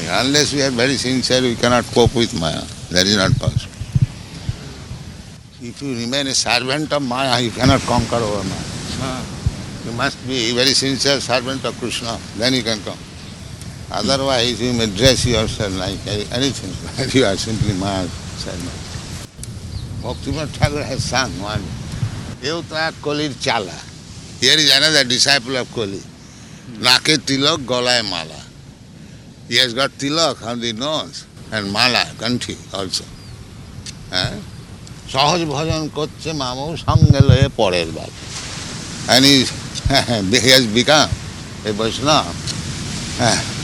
Unless we are very sincere, we cannot cope with Maya. That is not possible. If you remain a servant of Maya, you cannot conquer over Maya. You must be a very sincere servant of Krishna, then you can come. Otherwise, you may dress yourself like anything, you are simply Maya's servant. Bhaktivinoda Thakur has sung one, Evta Kolir Chala. Here is another disciple of Koli. Nake tilak, golay mala. He has got tilak on the nose and mala, kanthi also. Sahaj bhajan kocche mamu sangale porer bal. And he has become a Vaishnava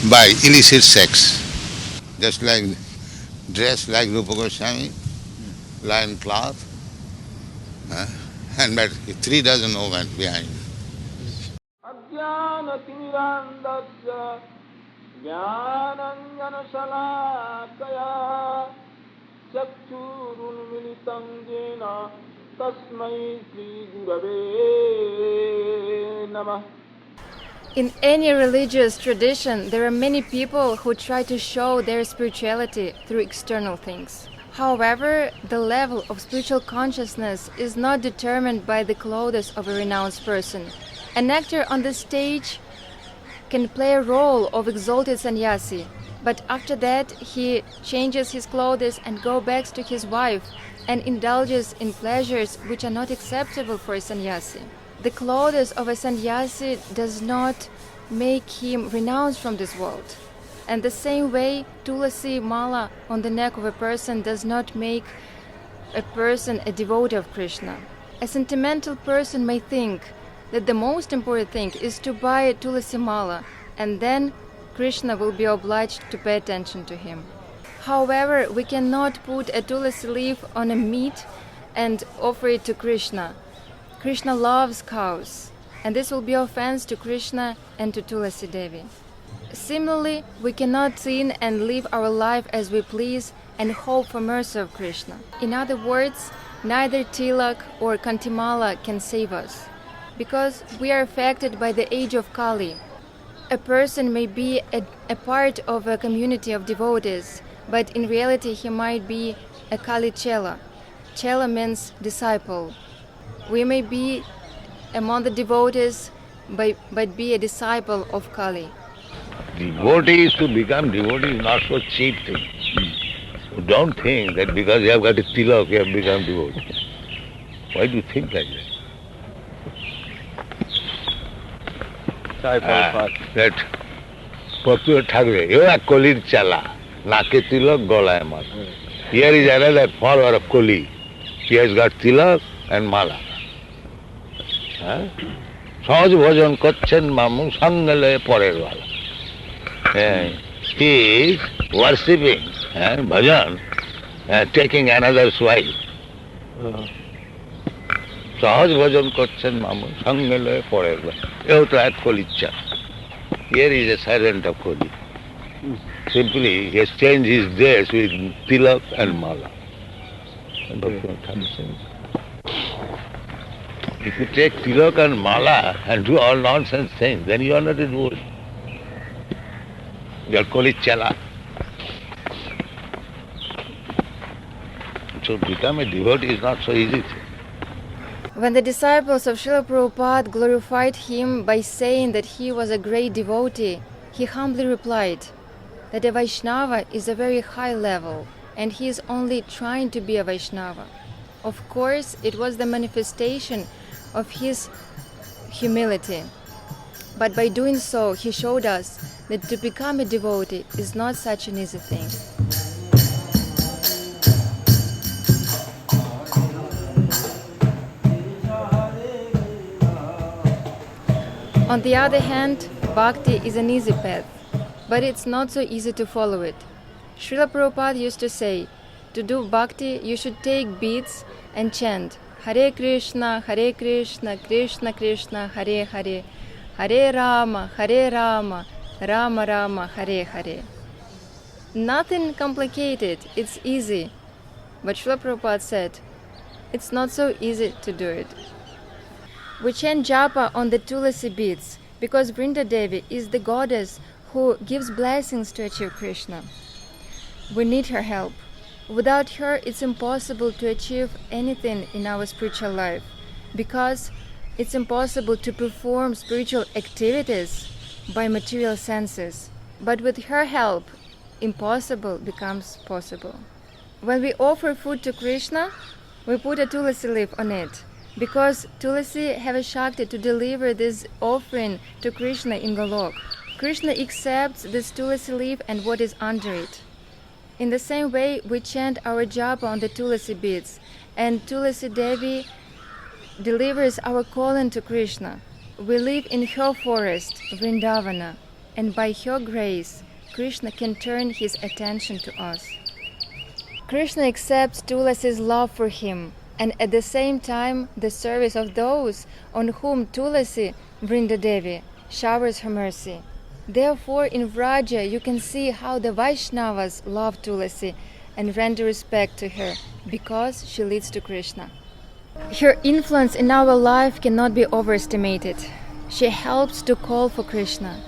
by illicit sex. Just like dressed like Rupa Goswami, lion cloth, and but 3 dozen women behind. In any religious tradition, there are many people who try to show their spirituality through external things. However, the level of spiritual consciousness is not determined by the clothes of a renounced person. An actor on the stage can play a role of exalted sannyasi, but after that he changes his clothes and goes back to his wife and indulges in pleasures which are not acceptable for a sannyasi. The clothes of a sannyasi does not make him renounce from this world. And the same way, tulasi mala on the neck of a person does not make a person a devotee of Krishna. A sentimental person may think that the most important thing is to buy a tulasi mala, and then Krishna will be obliged to pay attention to him. However, we cannot put a tulasi leaf on a meat and offer it to Krishna. Krishna loves cows, and this will be offense to Krishna and to Tulasi Devi. Similarly, we cannot sin and live our life as we please and hope for mercy of Krishna. In other words, neither tilak or kantimala can save us, because we are affected by the age of Kali. A person may be a part of a community of devotees, but in reality he might be a Kali Chela. Chela means disciple. We may be among the devotees, but be a disciple of Kali. Devotees to become devotee is not so cheap thing. Don't think that because you have got a tilak, you have become devotee. Why do you think like that? That Bhaktivinoda Thakur, you are Kolir Chala, Nake tilak, golay mala. Here is another follower of Koli. He has got tilak and mala. Sahaj bhajan kocchen mamu sangale porer bala. He is worshipping bhajan, taking another's wife. Sahaj bhajan kocchen mamu sangale porer bala. Evta Kolicha. Here is a servant of Koli. Simply he has changed his dress with tilak and mala. If you take tilak and mala and do all nonsense things, then you are not a devotee. You are called chala. So become a devotee is not so easy. When the disciples of Srila Prabhupada glorified him by saying that he was a great devotee, he humbly replied that a Vaishnava is a very high level and he is only trying to be a Vaishnava. Of course, it was the manifestation of his humility. But by doing so, he showed us that to become a devotee is not such an easy thing. On the other hand, bhakti is an easy path, but it's not so easy to follow it. Srila Prabhupada used to say, to do bhakti, you should take beads and chant Hare Krishna, Krishna Krishna, Hare Hare, Hare Rāma, Rāma Rāma, Hare Hare. Nothing complicated, it's easy. But Srila Prabhupada said, it's not so easy to do it. We chant japa on the tulasi beads because Vrinda Devi is the goddess who gives blessings to achieve Krishna. We need her help. Without her, it's impossible to achieve anything in our spiritual life, because it's impossible to perform spiritual activities by material senses. But with her help, impossible becomes possible. When we offer food to Krishna, we put a tulasi leaf on it, because tulasi have a shakti to deliver this offering to Krishna in Golok. Krishna accepts this tulasi leaf and what is under it. In the same way, we chant our japa on the tulasi beads, and Tulasi Devi delivers our calling to Krishna. We live in her forest, Vrindavana, and by her grace, Krishna can turn his attention to us. Krishna accepts Tulasi's love for him, and at the same time the service of those on whom Tulasi, Vrinda Devi, showers her mercy. Therefore, in Vraja you can see how the Vaishnavas love Tulasi and render respect to her, because she leads to Krishna. Her influence in our life cannot be overestimated. She helps to call for Krishna.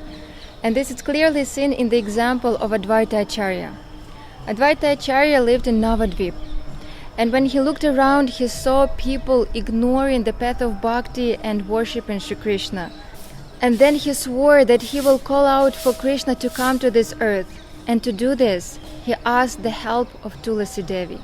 And this is clearly seen in the example of Advaita Acharya. Advaita Acharya lived in Navadvip. And when he looked around, he saw people ignoring the path of bhakti and worshipping Shri Krishna. And then he swore that he will call out for Krishna to come to this earth. And to do this, he asked the help of Tulasi Devi.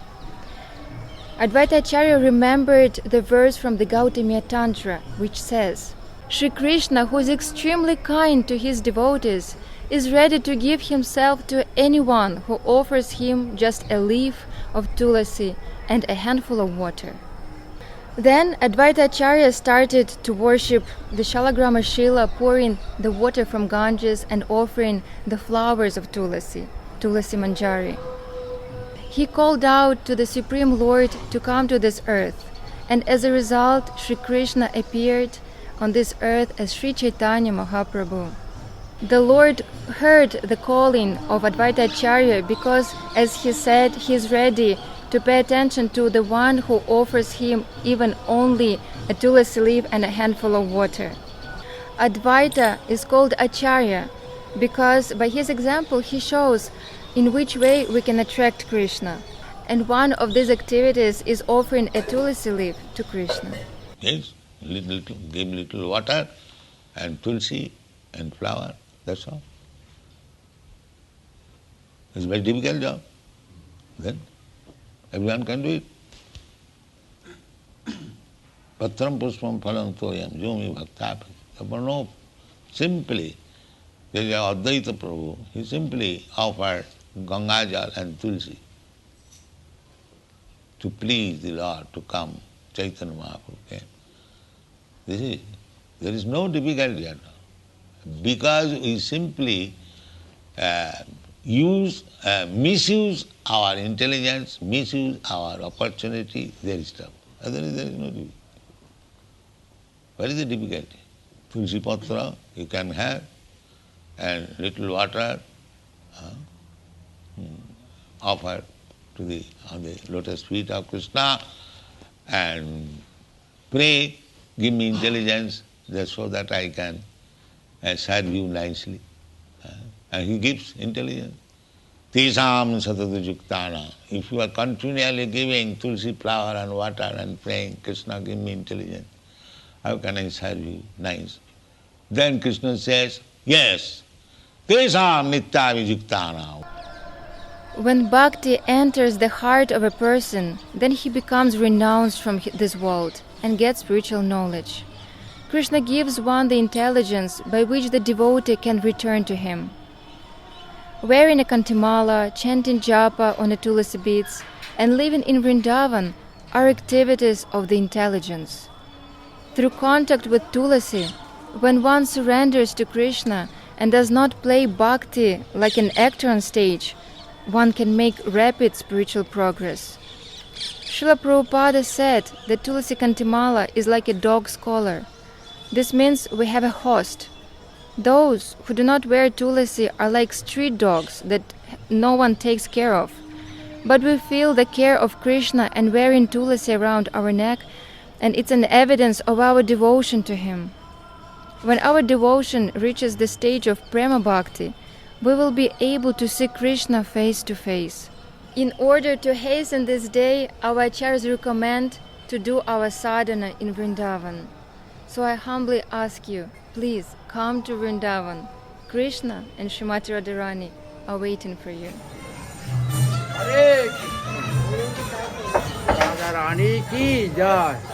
Advaita Acharya remembered the verse from the Gautamiya Tantra, which says, Shri Krishna, who is extremely kind to his devotees, is ready to give himself to anyone who offers him just a leaf of tulasi and a handful of water. Then Advaita Acharya started to worship the Shalagrama Shila, pouring the water from Ganges and offering the flowers of tulasi, Tulasi Manjari. He called out to the Supreme Lord to come to this earth, and as a result, Shri Krishna appeared on this earth as Sri Chaitanya Mahaprabhu. The Lord heard the calling of Advaita Acharya because, as he said, he is ready to pay attention to the one who offers him even only a tulasi leaf and a handful of water. Advaita is called Acharya because by his example he shows in which way we can attract Krishna. And one of these activities is offering a tulasi leaf to Krishna. Yes, give little water and tulsi and flower, that's all. It's a very difficult job. Then everyone can do it. Patram puspam phalam toyam yomi bhakta. No, simply, there is Advaita Prabhu, he simply offered Ganga Jal and Tulsi to please the Lord to come. Chaitanya Mahaprabhu came. There is no difficulty at all. Because we simply misuse our intelligence, misuse our opportunity, there is trouble. Otherwise there is no difficulty. What is the difficulty? Tulsi Patra you can have, and little water offered to on the lotus feet of Krishna, and pray, give me intelligence just so that I can serve you nicely. And he gives intelligence. Tesam satatu juktana. If you are continually giving tulsi flower and water and praying, Krishna, give me intelligence, how can I serve you nice? Then Krishna says, yes, tesam nitya vijuktana. When bhakti enters the heart of a person, then he becomes renounced from this world and gets spiritual knowledge. Krishna gives one the intelligence by which the devotee can return to him. Wearing a kantimala, chanting japa on the tulasi beads, and living in Vrindavan are activities of the intelligence. Through contact with tulasi, when one surrenders to Krishna and does not play bhakti like an actor on stage, one can make rapid spiritual progress. Srila Prabhupada said that Tulasi Kantimala is like a dog's collar. This means we have a host. Those who do not wear Tulasi are like street dogs that no one takes care of. But we feel the care of Krishna and wearing Tulasi around our neck, and it's an evidence of our devotion to him. When our devotion reaches the stage of Prema Bhakti, we will be able to see Krishna face to face. In order to hasten this day, our acharyas recommend to do our sadhana in Vrindavan. So I humbly ask you, please come to Vrindavan. Krishna and Srimati Radharani are waiting for you. Hare Radharani ki jai.